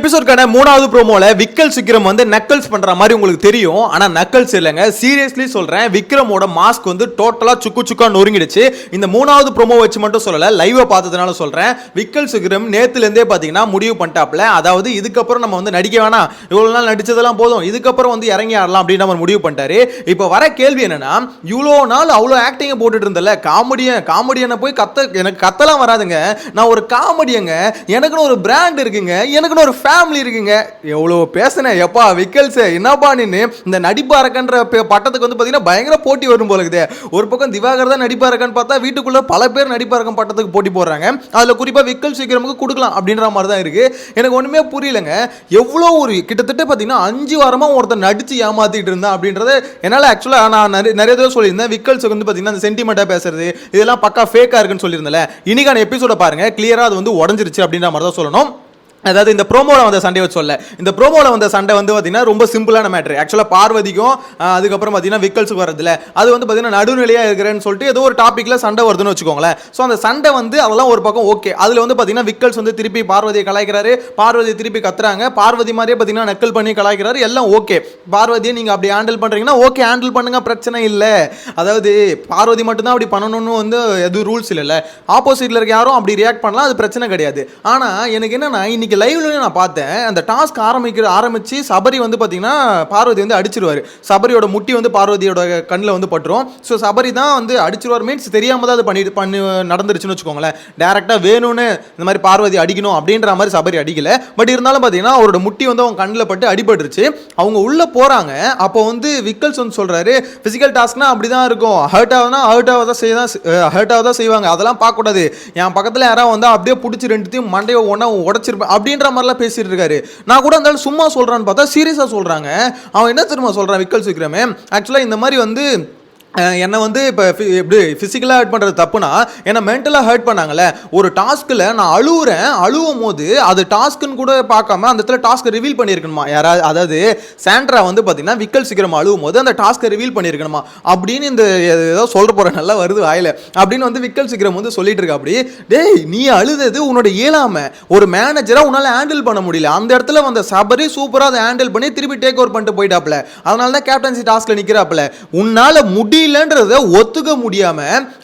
எபிசோட்கான மூணாவது ப்ரோமோல விக்கல் விக்ரம் வந்து நக்கல்ஸ் பண்ற மாதிரி உங்களுக்கு தெரியும். ஆனா நக்கல்ஸ் இல்லங்க, சீரியஸ்லி சொல்றேன், விக்ரமோட மாஸ்க் வந்து டோட்டலா சுக்கு சுக்கா நொறுங்கிடுச்சு. இந்த மூணாவது ப்ரோமோ வச்சு மட்டும் சொல்லல, லைவா பார்த்ததுனால சொல்றேன். விக்கல் விக்ரம் நேத்துல இருந்தே பாத்தீங்கன்னா முடிவு பண்ணிட்டாப்ல, அதாவது இதுக்கப்புறம் நம்ம வந்து நடிக்க வேணாம், இவ்வளவு நாள் நடிச்சதெல்லாம் போதும், இதுக்கப்புறம் வந்து இறங்கி ஆடலாம் அப்படின்னு நம்ம முடிவு பண்ணிட்டாரு. இப்ப வர கேள்வி என்னன்னா, இவ்வளோ நாள் அவ்வளோ ஆக்டிங்க போட்டுட்டு இருந்தல, காமெடியனை போய் எனக்கு கத்தலாம் வராதுங்க, நான் ஒரு காமெடியங்க, எனக்குன்னு ஒரு பிராண்ட் இருக்குங்க, எனக்குன்னு ஒரு ஃபேமிலி இருக்குங்க. எவ்வளவு பேசுனேன் எப்பா விக்கல்ஸ், என்னப்பா நின்னு இந்த நடிப்பா இருக்கன்ற பட்டத்துக்கு வந்து பாத்தீங்கன்னா பயங்கர போட்டி வரும் போல இருக்குது. ஒரு பக்கம் திவாகர் தான் நடிப்பா இருக்கான்னு பார்த்தா வீட்டுக்குள்ள பல பேர் நடிப்பா இருக்க பட்டத்துக்கு போட்டி போடுறாங்க. அதுல குறிப்பா விக்கல்ஸ் விக்ரமுக்கு கொடுக்கலாம் அப்படின்ற மாதிரி தான் இருக்கு. எனக்கு ஒண்ணுமே புரியலங்க. எவ்வளோ ஒரு கிட்டத்தட்ட பாத்தீங்கன்னா 5 வாரமா ஒருத்தர் நடிச்சு ஏமாத்திட்டு இருந்தா அப்படின்றது என்னால ஆக்சுவலா நான் நிறைய தடவை சொல்லியிருந்தேன். விக்கல்ஸ் வந்து பாத்தீங்கன்னா அந்த சென்டிமெண்டா பேசுறது இதெல்லாம் பக்கா ஃபேக்கா இருக்குன்னு சொல்லியிருந்தேன். இன்னைக்கான எபிசோட பாருங்க, கிளியரா அது வந்து உடஞ்சிருச்சு அப்படின்ற மாதிரி தான் சொல்லணும். அதாவது இந்த ப்ரோமோவில் வந்த சண்டை வச்சு சொல்ல, இந்த ப்ரோமோவில் வந்த சண்டை வந்து பார்த்தீங்கன்னா ரொம்ப சிம்பிளான மேட்ரு. ஆக்சுவலாக பார்வதிக்கும் அதுக்கப்புறம் பார்த்தீங்கன்னா விக்கல்ஸுக்கு வரதில்ல, அது வந்து பார்த்தீங்கன்னா நடுநிலையாக இருக்கிறேன்னு சொல்லிட்டு ஏதோ ஒரு டாப்பிக்கில் சண்டை வருதுன்னு வச்சுக்கோங்களேன். ஸோ அந்த சண்டை வந்து அதெல்லாம் ஒரு பக்கம் ஓகே. அதில் வந்து பார்த்தீங்கன்னா விக்கல்ஸ் வந்து திருப்பி பார்வதியை கலாய்க்கிறாரு, பார்வதியை திருப்பி கத்துறாங்க, பார்வதி மாதிரியே பார்த்தீங்கன்னா நக்கல் பண்ணி கலாய்க்கிறாரு, எல்லாம் ஓகே. பார்வதியை நீங்கள் அப்படி ஹேண்டில் பண்ணுறீங்கன்னா ஓகே, ஹேண்டில் பண்ணுங்க, பிரச்சனை இல்லை. அதாவது பார்வதி மட்டும்தான் அப்படி பண்ணணும்னு வந்து எதுவும் ரூல்ஸ் இல்லைல்ல, ஆப்போசிட்டில் இருக்க யாரும் அப்படி ரியாக்ட் பண்ணலாம், அது பிரச்சனை கிடையாது. ஆனால் எனக்கு என்னன்னா, இன்னைக்கு லைவ்ல நான் பார்த்தேன், அந்த டாஸ்க் ஆரம்பிச்சு சபரி வந்து பாத்தீங்கன்னா பார்வதி வந்து அடிச்சிருவாரு, சபரியோட முட்டி வந்து பார்வதியோட கண்ணில் வந்து பட்டுரும். ஸோ சபரி தான் வந்து அடிச்சிருவார், மீன்ஸ் தெரியாம தான் அது பண்ணி நடந்துருச்சுன்னு வச்சுக்கோங்களேன். டேரக்டா வேணும்னு இந்த மாதிரி பார்வதி அடிக்கணும் அப்படின்ற மாதிரி சபரி அடிக்கல. பட் இருந்தாலும் பாத்தீங்கன்னா அவரோட முட்டி வந்து அவங்க கண்ணில் பட்டு அடிபட்டுருச்சு. அவங்க உள்ள போறாங்க. அப்போ வந்து விக்கல்ஸ் வந்து சொல்றாரு, பிசிக்கல் டாஸ்க்னா அப்படிதான் இருக்கும், ஹர்ட் ஆகுதான் செய்வாங்க, அதெல்லாம் பார்க்க கூடாது, என் பக்கத்துல யாராவது வந்து அப்படியே பிடிச்சி ரெண்டுத்தையும் மண்டையை ஒன்னா உடைச்சிருப்பேன் அப்படின்ற மாதிரிலாம் பேசிட்டு இருக்காரு. நான் கூட இருந்தாலும் சும்மா சொல்றான்னு பார்த்தா சீரியஸா சொல்றாங்க. அவன் என்ன தெரியுமா சொல்றான் விக்கல்ஸ் விக்ரமே, ஆக்சுவலா இந்த மாதிரி வந்து என்னை வந்து இப்போ எப்படி ஃபிசிக்கலாக ஹர்ட் பண்ணுறது தப்புனா, என்னை மென்டலாக ஹர்ட் பண்ணாங்கல்ல, ஒரு டாஸ்கில் நான் அழுவும் போது அது டாஸ்க்குன்னு கூட பார்க்காம அந்த இடத்துல டாஸ்க்கை ரிவீல் பண்ணியிருக்கணுமா யாராவது, அதாவது சாண்ட்ரா வந்து பார்த்தீங்கன்னா விக்கல் சீக்கிரம் அழுவும் போது அந்த டாஸ்க்கை ரிவீல் பண்ணியிருக்கணுமா அப்படின்னு இந்த ஏதோ சொல்கிற போகிற நல்லா வருது வாயில் அப்படின்னு வந்து விக்கல் சீக்கிரம் வந்து சொல்லிட்டு இருக்கா. அப்படி டேய் நீ அழுதது உன்னோட இயலாமை, ஒரு மேனேஜராக உன்னால் ஹேண்டில் பண்ண முடியல, அந்த இடத்துல வந்த சபரி சூப்பராக அதை ஹேண்டில் பண்ணி திருப்பி டேக் ஓவர் பண்ணிட்டு போயிட்டாப்ல, அதனால தான் கேப்டன்சி டாஸ்கில் நிற்கிறாப்ல, உன்னால் இல்லன்றத ஒத்துக்க முடியாம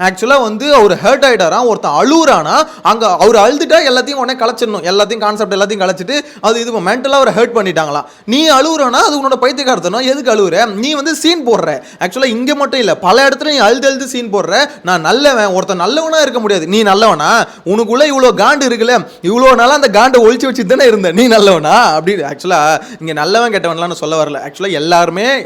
ஆக்சுவலா வந்து அவர் ஹர்ட் ஆயிட்டாராம். ஒருத்தன் அழுறானா, அங்க அவர் அழுதுட்டா எல்லாத்தையும் உடனே கலைச்சிடணும், எல்லாத்தையும் கான்செப்ட் எல்லாத்தையும் கலைச்சிட்டு அது இது மென்டலா அவர் ஹர்ட் பண்ணிட்டாங்களா. நீ அழுகுறனா அது உன்னோட பைத்தியக்காரத்தனம், எதுக்கு அழுகுற, நீ வந்து சீன் போடுற. ஆக்சுவலா இங்க மட்டும் இல்ல, பல இடத்துல நீ அழுது சீன் போடுற. நான் நல்லவன், ஒருத்தன் நல்லவனா இருக்க முடியாது, நீ நல்லவனா, உனக்குள்ள இவ்வளவு காண்டு இருக்குல்ல, இவ்வளவு நாளா அந்த காண்டை ஒழிச்சு வச்சு தானே இருந்த, நீ நல்லவனா அப்படி. ஆக்சுவலா இங்க நல்லவன் கெட்டவன்லாம் சொல்ல வரல, ஆக்சுவலா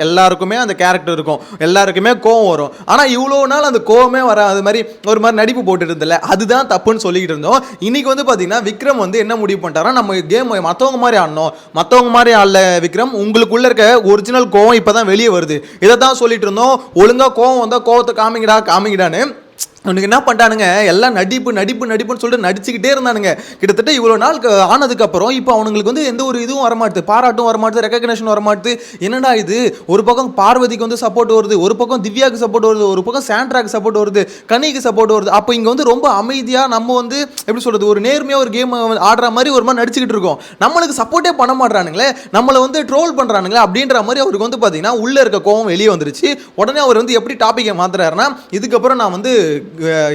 எல்லாருக்குமே அந்த கேரக்டர் இருக்கும், எல்லாருக்குமே கோவம் வரும். ஆனா இவ்வளவு நாள் அந்த கோவமே வர அது மாதிரி ஒரு மாதிரி நடிப்பு போட்டு இருந்தல, அதுதான் தப்புன்னு சொல்லிட்டு இருந்தோம். இன்னைக்கு வந்து பாத்தீங்கன்னா விக்ரம் வந்து என்ன முடிவு பண்ணிட்டாரா, நம்ம கேம் மத்தவங்க மாதிரி ஆடணும், மத்தவங்க மாதிரி ஆடல விக்ரம், உங்களுக்குள்ள இருக்க ஒரிஜினல் கோவம் இப்பதான் வெளியே வருது, இதை தான் சொல்லிட்டு இருந்தோம். ஒழுங்கா கோவம் வந்தா கோவத்தை காமிங்கடான்னு அவனுக்கு என்ன பண்ணிட்டானுங்க, எல்லாம் நடிப்புன்னு சொல்லிட்டு நடிச்சுக்கிட்டே இருந்தானுங்க. கிட்டத்தட்ட இவ்வளோ நாள் ஆனதுக்கப்புறம் இப்போ அவனுங்களுக்கு வந்து எந்த ஒரு இதுவும் வரமாட்டுது, பாராட்டும் வரமாட்டுது, ரெகக்னேஷன் வரமாட்டுது. என்னடா இது, ஒரு பக்கம் பார்வதிக்கு வந்து சப்போர்ட் வருது, ஒரு பக்கம் திவ்யாவுக்கு சப்போர்ட் வருது, ஒரு பக்கம் சாண்ட்ராக்கு சப்போர்ட் வருது, கனிக்கு சப்போர்ட் வருது. அப்போ இங்கே வந்து ரொம்ப அமைதியாக நம்ம வந்து எப்படி சொல்கிறது, ஒரு நேர்மையாக ஒரு கேம் ஆடுற மாதிரி ஒரு மாதிரி நடிச்சுக்கிட்டு இருக்கோம். நம்மளுக்கு சப்போர்ட்டே பண்ண மாட்டானுங்களே, நம்மளை வந்து ட்ரோல் பண்ணுறானுங்களே அப்படின்ற மாதிரி அவருக்கு வந்து பார்த்தீங்கன்னா உள்ளே இருக்க கோவம் வெளியே வந்துருச்சு. உடனே அவர் வந்து எப்படி டாப்பிக்கை மாற்றுறாருன்னா, இதுக்கப்புறம் நான் வந்து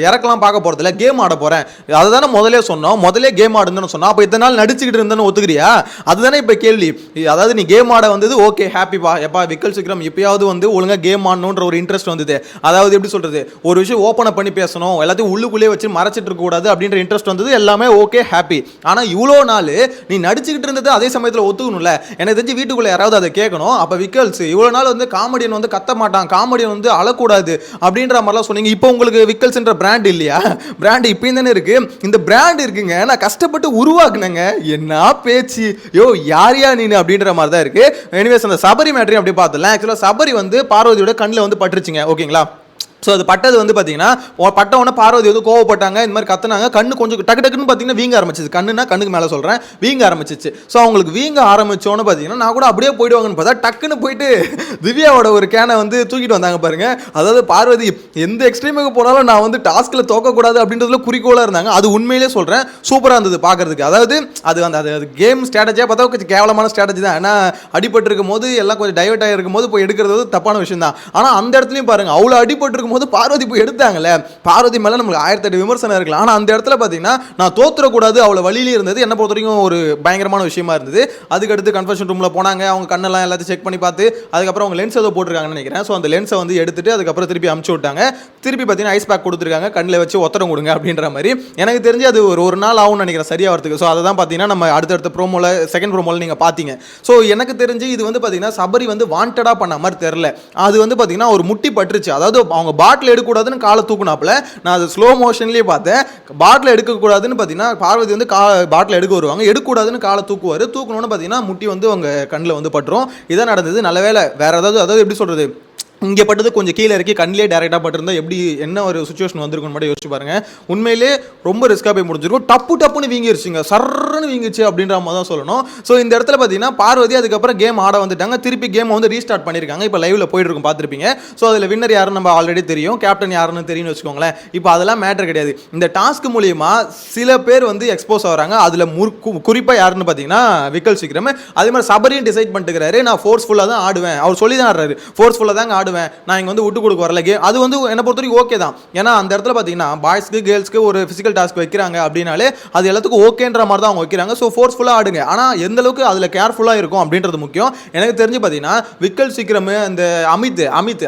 இறக்கலாம் பார்க்க போறதில்ல, கேம் ஆட போறேன், அதுதானே முதலே சொன்னோம், முதலே கேம் ஆடுன்னு சொன்னா, அப்போ இத்தனை நாள் நடிச்சுக்கிட்டு இருந்தேன்னு ஒத்துக்கிறியா, அதுதானே இப்போ கேள்வி. அதாவது நீ கேம் ஆட வந்தது ஓகே, ஹாப்பிப்பா, எப்பா விக்கல் விக்ரம் எப்பயாவது வந்து ஒழுங்கா கேம் ஆடணுன்ற ஒரு இன்ட்ரெஸ்ட் வந்தது, அதாவது எப்படி சொல்றது, ஒரு விஷயம் ஓப்பன் பண்ணி பேசணும், எல்லாத்தையும் உள்ளுக்குள்ளே வச்சு மறைச்சிட்டு இருக்க கூடாது அப்படின்ற இன்ட்ரெஸ்ட் வந்தது, எல்லாமே ஓகே ஹாப்பி. ஆனா இவ்வளோ நாள் நீ நடிச்சுக்கிட்டு இருந்தது அதே சமயத்தில் ஒத்துக்கணும்ல, எனக்கு தெரிஞ்சு வீட்டுக்குள்ள யாராவது அதை கேட்கணும். அப்போ விக்கல்ஸ் இவ்வளோ நாள் வந்து காமெடியன் வந்து கத்த மாட்டான், காமெடியன் வந்து அழக்கூடாது அப்படின்ற மாதிரிலாம் சொன்னீங்க. இப்போ உங்களுக்கு விக்கல்ஸ் பிராண்ட் இல்லையா, பிராண்ட் இப்பயும் தானே இருக்கு, இந்த பிராண்ட் இருக்குங்க, நான் கஷ்டப்பட்டு உருவாக்குனேங்க, என்ன பேச்சு யோ யாரியா நீ அப்படின்ற மாதிரி தான் இருக்கு. எனிவேஸ் அந்த சபரி மேட்டரையும் அப்படி பார்த்தலாம். ஆக்சுவலா சபரி வந்து பார்வதியோட கண்ணில் வந்து பட்டுருச்சுங்க, ஓகேங்களா. ஸோ அது பட்டது வந்து பார்த்தீங்கன்னா பட்ட உடனே பார்வதி வந்து கோவப்பட்டாங்க, இந்த மாதிரி கத்துனாங்க, கண்ணு கொஞ்சம் டக்கு டக்குன்னு பார்த்தீங்கன்னா வீங்க ஆரம்பிச்சிச்சு. கண்ணுனா கண்ணுக்கு மேலே சொல்கிறேன், வீங்க ஆரம்பிச்சிச்சு. ஸோ அவங்களுக்கு வீங்க ஆரம்பிச்சோன்னு பார்த்தீங்கன்னா நான் கூட அப்படியே போயிடுவாங்கன்னு பார்த்தா டக்குன்னு போயிட்டு திவ்யாவோட ஒரு கேனை வந்து தூக்கிட்டு வந்தாங்க பாருங்க. அதாவது பார்வதி எந்த எக்ஸ்ட்ரீமுக்கு போனாலும் நான் வந்து டாஸ்கில் தோக்கக்கூடாது அப்படின்றதுல குறிக்கோளாக இருந்தாங்க. அது உண்மையிலே சொல்கிறேன், சூப்பராக இருந்தது பார்க்கறதுக்கு. அதாவது அது கேம் ஸ்ட்ராட்டஜியாக பார்த்தா கொஞ்சம் கேவலமான ஸ்ட்ராட்டஜி தான். ஏன்னா அடிபட்டு இருக்கும் போது எல்லாம் கொஞ்சம் டைவர்ட் ஆகிருக்கும் போது போய் எடுக்கிறது தப்பான விஷயம் தான். ஆனால் அந்த இடத்துலையும் பாருங்க, அவ்வளோ அடிபட்டு இருக்கும் போது பார்வதி போய் எடுத்தாங்கல்ல. பார்வதி மேலே நமக்கு 1008 விமர்சனம் இருக்கலாம். ஆனால் அந்த இடத்துல பார்த்தீங்கன்னா நான் தோத்துறக்கூடாது, அவ்வளோ வழியிலே இருந்தது. என்ன பொறுத்த வரைக்கும் ஒரு பயங்கரமான விஷயமா இருந்தது. அதுக்கடுத்து கன்ஃபெஷன் ரூமில் போனாங்க, அவங்க கண்ணெல்லாம் எல்லாத்தையும் செக் பண்ணி பார்த்து அதுக்கப்புறம் அவங்க லென்ஸ் ஏதோ போட்டிருக்காங்கன்னு நினைக்கிறேன். ஸோ அந்த லென்ஸை வந்து எடுத்துட்டு அதுக்கப்புறம் திருப்பி அமுச்சு விட்டாங்க. திருப்பி பார்த்தீங்கன்னா ஐஸ் பேக் கொடுத்துருக்காங்க, கண்ணில் வச்சு ஒத்தரம் கொடுங்க அப்படின்ற மாதிரி. எனக்கு தெரிஞ்சு அது ஒரு நாள் ஆகும்னு நினைக்கிறேன் சரியா வரதுக்கு. ஸோ அதை தான் பார்த்தீங்கன்னா நம்ம அடுத்தடுத்த ப்ரோமோல செகண்ட் ப்ரோமோல நீங்கள் பார்த்தீங்க. ஸோ எனக்கு தெரிஞ்சு இது வந்து பார்த்தீங்கன்னா சபரி வந்து வாண்டடாக பண்ண மாதிரி தெரில. அது வந்து பார்த்தீங்கன்னா ஒரு முட்டி பட்டுருச்சு. அதாவது அவங்க பாட்டில் எடுக்கக்கூடாதுன்னு காலை தூக்குனாப்புல, நான் அது ஸ்லோ மோஷன்லேயே பார்த்தேன். பாட்டில் எடுக்கக்கூடாதுன்னு பார்த்தீங்கன்னா பார்வதி வந்து பாட்டில் எடுக்க வருவாங்க, எடுக்கக்கூடாதுன்னு காலை தூக்குவார். தூக்கணும்னு பார்த்தீங்கன்னா முட்டி வந்து அவங்க கண்ணில் வந்து பட்டுரும். இதான் நடந்தது. நல்ல வேலை வேற அதாவது எப்படி சொல்கிறது, இங்கே பட்டது கொஞ்சம் கீழே இறக்கி கண்ணிலே டேரெக்டாக பட்டிருந்தா எப்படி என்ன ஒரு சுச்சுவேஷன் வந்திருக்குன்னு மட்டும் யோசிச்சு பாருங்க. உண்மையிலே ரொம்ப ரிஸ்க்காக போய் முடிஞ்சிருக்கும். டப்புன்னு வீங்கிருச்சுங்க, சர்ன்னு வீங்கிச்சு அப்படின்ற மாதிரி தான் சொல்லணும். ஸோ இந்த இடத்துல பார்த்தீங்கன்னா பார்வதி அதுக்கப்புறம் கேம் ஆட வந்துட்டாங்க. திருப்பி கேம் வந்து ரீஸ்டார்ட் பண்ணியிருக்காங்க. இப்போ லைவ்ல போயிட்டு இருக்கும் பார்த்துருப்பீங்க. ஸோ அதில் வின்னர் யாருன்னு நம்ம ஆல்ரெடி தெரியும், கேப்டன் யாருன்னு தெரியும்னு வச்சுக்கோங்களேன். இப்போ அதெல்லாம் மேட்டர் கிடையாது. இந்த டாஸ்க் மூலியமா சில பேர் வந்து எக்ஸ்போஸ் ஆகிறாங்க. அதில் குறிப்பாக யாருன்னு பார்த்தீங்கன்னா விக்கல் சீக்கிரம். அதே மாதிரி சபரியும் டிசைட் பண்ணிட்டுக்கிறாரு, நான் ஃபோர்ஸ்ஃபுல்லாக தான் ஆடுவேன். அவர் சொல்லி தான் ஆடுறாரு, ஃபோர்ஸ்ஃபுல்லாக தான் ஆடுவேன், நான் இங்க வந்து விட்டு கொடுக்க வரல. அது வந்து என்ன பொறுத்த வரைக்கும் ஓகே தான். ஏன்னா அந்த இடத்துல பார்த்தீங்கன்னா பாய்ஸ்க்கு கேர்ள்ஸ்க்கு ஒரு ஃபிசிக்கல் டாஸ்க் வைக்கிறாங்க அப்படின்னாலே அது எல்லாத்துக்கும் ஓகேன்ற மாதிரி தான் அவங்க வைக்கிறாங்க. ஸோ ஃபோர்ஸ்ஃபுல்லாக ஆடுங்க, ஆனால் எந்த அளவுக்கு அதில் கேர்ஃபுல்லாக இருக்கும் அப்படின்றது முக்கியம். எனக்கு தெரிஞ்சு பார்த்தீங்கன்னா விக்கல் சீக்கிரம் அந்த அமித்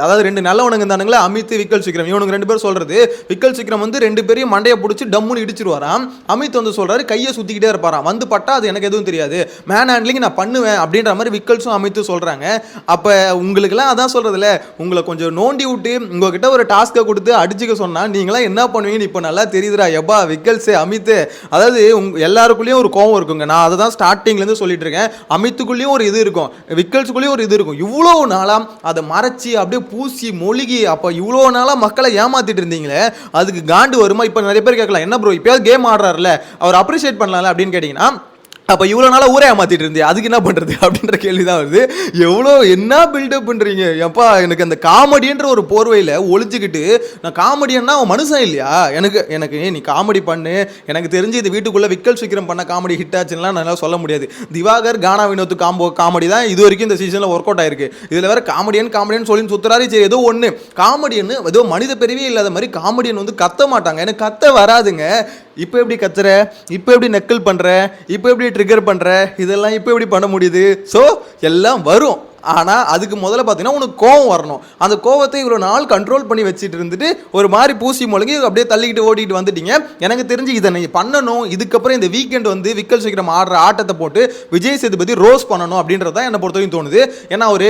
அதாவது ரெண்டு நல்லவனுங்க தானுங்களே, அமித் விக்கல் சீக்கிரம், இவனுக்கு ரெண்டு பேர் சொல்றது விக்கல் சீக்கிரம் வந்து ரெண்டு பேரையும் மண்டையை பிடிச்சி டம்முன்னு இடிச்சிருவாராம். அமித் வந்து சொல்றாரு கையை சுத்திக்கிட்டே இருப்பாராம், வந்து பட்டா அது எனக்கு எதுவும் தெரியாது, மேன் ஹேண்ட்லிங் நான் பண்ணுவேன் அப்படின்ற மாதிரி விக்கல்ஸும் அமித்தும் சொல்றாங்க. அப்போ உங்களுக்குலாம் அதான் சொல்றதுல, உங்களை கொஞ்சம் நோண்டி விட்டு உங்ககிட்ட ஒரு டாஸ்க்கை கொடுத்து அடிச்சுக்க சொன்னா நீங்களாம் என்ன பண்ணுவீங்கன்னு இப்போ நல்லா தெரியுதுடா. எப்பா விக்கல்ஸே அமித், அதாவது எல்லாருக்குள்ளேயும் ஒரு கோவம் இருக்குங்க. நான் அதை தான் ஸ்டார்டிங்லேருந்து சொல்லிட்டு இருக்கேன். அமித்துக்குள்ளேயும் ஒரு இது இருக்கும், விக்கல்ஸுக்குள்ளேயும் ஒரு இது இருக்கும். இவ்வளோ நாளாக அதை மறைச்சி அப்படியே பூசி மொழிகி அப்போ இவ்வளோ நாளாக மக்களை ஏமாத்திட்டு இருந்தீங்களே, அதுக்கு காண்டு வருமா? இப்போ நிறைய பேர் கேட்கலாம், என்ன ப்ரோ இப்போயாவது கேம் ஆடுறாருல அவர் அப்ரிஷியேட் பண்ணலாம்ல அப்படின்னு கேட்டிங்கன்னா, அப்போ இவ்வளோ நாளாக ஊரே ஏமாத்திட்டு இருந்தே அதுக்கு என்ன பண்ணுறது அப்படின்ற கேள்வி தான் வருது. எவ்வளோ என்ன பில்டப் பண்ணுறீங்க எப்பா. எனக்கு அந்த காமெடின்ற ஒரு போர்வையில் ஒழிச்சுக்கிட்டு நான் காமெடியன்னா அவன் மனுஷன் இல்லையா? எனக்கு நீ காமெடி பண்ணு, எனக்கு தெரிஞ்சு இது வீட்டுக்குள்ளே விக்கல் சீக்கிரம் பண்ண காமெடி ஹிட் ஆச்சுன்னா நல்லா சொல்ல முடியாது. திவாகர் கானா வினோத்து காமெடி தான் இது வரைக்கும் இந்த சீசனில் ஒர்க் அவுட் ஆயிருக்கு. இதில் வேறு காமெடியன் சொல்லி சுத்துறாரு. சரி ஏதோ ஒன்று காமெடியன், ஏதோ மனித பெரியவே இல்லாத மாதிரி காமெடியன் வந்து கத்த மாட்டாங்க, எனக்கு கத்த வராதுங்க. இப்போ எப்படி கத்துற, இப்போ எப்படி நக்கல் பண்ணுற, இப்போ எப்படி ட்ரிகர் பண்ணுற, இதெல்லாம் இப்போ எப்படி பண்ண முடியுது? ஸோ எல்லாம் வரும். ஆனால் அதுக்கு முதல்ல பார்த்தீங்கன்னா உனக்கு கோவம் வரணும். அந்த கோவத்தை இவ்வளோ நாள் கண்ட்ரோல் பண்ணி வச்சுட்டு இருந்துட்டு ஒரு மாதிரி பூசி முழுங்கி அப்படியே தள்ளிக்கிட்டு ஓடிக்கிட்டு வந்துட்டீங்க. எனக்கு தெரிஞ்சு இதை நீங்கள் பண்ணணும். இதுக்கப்புறம் இந்த வீக்கெண்ட் வந்து விக்கல் சீக்கிரம் ஆடுற ஆட்டத்தை போட்டு விஜய் சேதுபதி ரோஸ் பண்ணணும் அப்படின்றது தான் என்னை பொறுத்தவரைக்கும் தோணுது. ஏன்னா ஒரு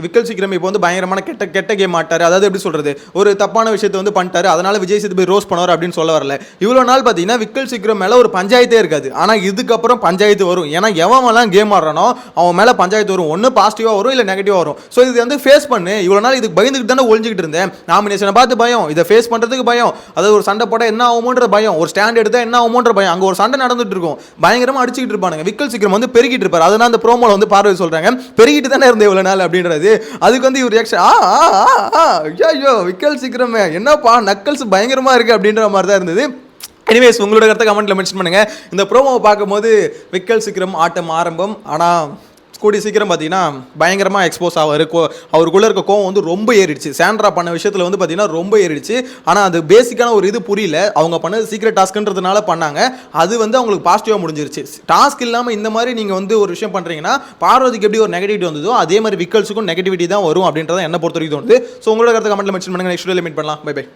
விக்கல் சீக்கிரம் இப்போ வந்து பயங்கரமான கெட்ட கேம் ஆட்டார், அதாவது எப்படி சொல்கிறது, ஒரு தப்பான விஷயத்தை வந்து பண்ணிட்டாரு, அதனால விஜய் சேதுபதி ரோஸ் பண்ணுவார் அப்படின்னு சொல்ல வரல. இவ்வளோ நாள் பார்த்தீங்கன்னா விக்கல் சீக்கிரம் மேலே ஒரு பஞ்சாயத்தே இருக்காது. ஆனால் இதுக்கப்புறம் பஞ்சாயத்து வரும். ஏன்னா எவன்லாம் கேம் ஆடுறானோ அவன் மேலே பஞ்சாயத்து வரும். ஒன்று பாசிட்டிவாக வரும், இல்லை நெகட்டிவாக வரும். ஸோ இது வந்து ஃபேஸ் பண்ணு. இவ்வளோ நாள் இதுக்கு பயந்துக்கிட்டு தானே ஒழிஞ்சிக்கிட்டு இருந்தேன். நாமினேஷனை பார்த்து பயம், இதை ஃபேஸ் பண்ணுறதுக்கு பயம், அதாவது ஒரு சண்டை போட்டால் என்ன ஆகுமோன்ற பயம், ஒரு ஸ்டாண்ட் எடுத்தால் என்ன ஆகுமோன்ற பயம். அங்கே ஒரு சண்டை நடந்துட்டு இருக்கும், பயங்கரமாக அடிச்சுக்கிட்டு இருப்பானுங்க. விக்கல் சீக்கிரம் வந்து பெருகிட்டு இருப்பார். அதனால் அந்த ப்ரோமோல வந்து பார்வை சொல்கிறாங்க பெருகிட்டு தானே இருந்தேன் இவ்வளோ நாள் அப்படின்றது. அதுக்கு வந்து இவர் ரியாக்ஷன் ஐயோ விக்கல் சீக்கிரமே என்னப்பா நக்கல்ஸ் பயங்கரமாக இருக்குது அப்படின்ற மாதிரி தான் இருந்தது. எனிவேஸ் உங்களோட கருத்தை கமெண்ட்ல மென்ஷன் பண்ணுங்க. இந்த ப்ரோமோவை பார்க்கும்போது விக்கல் சீக்கிரம் ஆட்டம் ஆரம்பம், ஆனால் கூடி சீக்கிரம் பார்த்தீங்கன்னா பயங்கரமாக எக்ஸ்போஸ் ஆவார். அவருக்குள்ளே இருக்க கோவம் வந்து ரொம்ப ஏறிடுச்சு. சாண்ட்ரா பண்ண விஷயத்தில் வந்து பார்த்தீங்கன்னா ரொம்ப ஏறிடுச்சு. ஆனால் அது பேசிக்கான ஒரு இது புரியல. அவங்க பண்ணது சீக்ரெட் டாஸ்க்குன்றதுனால பண்ணாங்க. அது வந்து அவங்களுக்கு பாசிட்டிவாக முடிஞ்சிருச்சு. டாஸ்க் இல்லாமல் இந்த மாதிரி நீங்கள் வந்து ஒரு விஷயம் பண்ணுறீங்கன்னா பார்வதிக்கு எப்படி ஒரு நெகட்டிவிட்டி வந்ததோ அதே மாதிரி விக்கல்ஸுக்கும் நெகட்டிவிட்டி தான் வரும் அப்படின்றத என்ன பொறுத்த வரைக்கும் தோணுது. ஸோ உங்களோட கருத்தை கமெண்ட்ல மென்ஷன் பண்ணுங்க. நெக்ஸ்ட் வீடியோல மீட் பண்ணலாம். Bye by.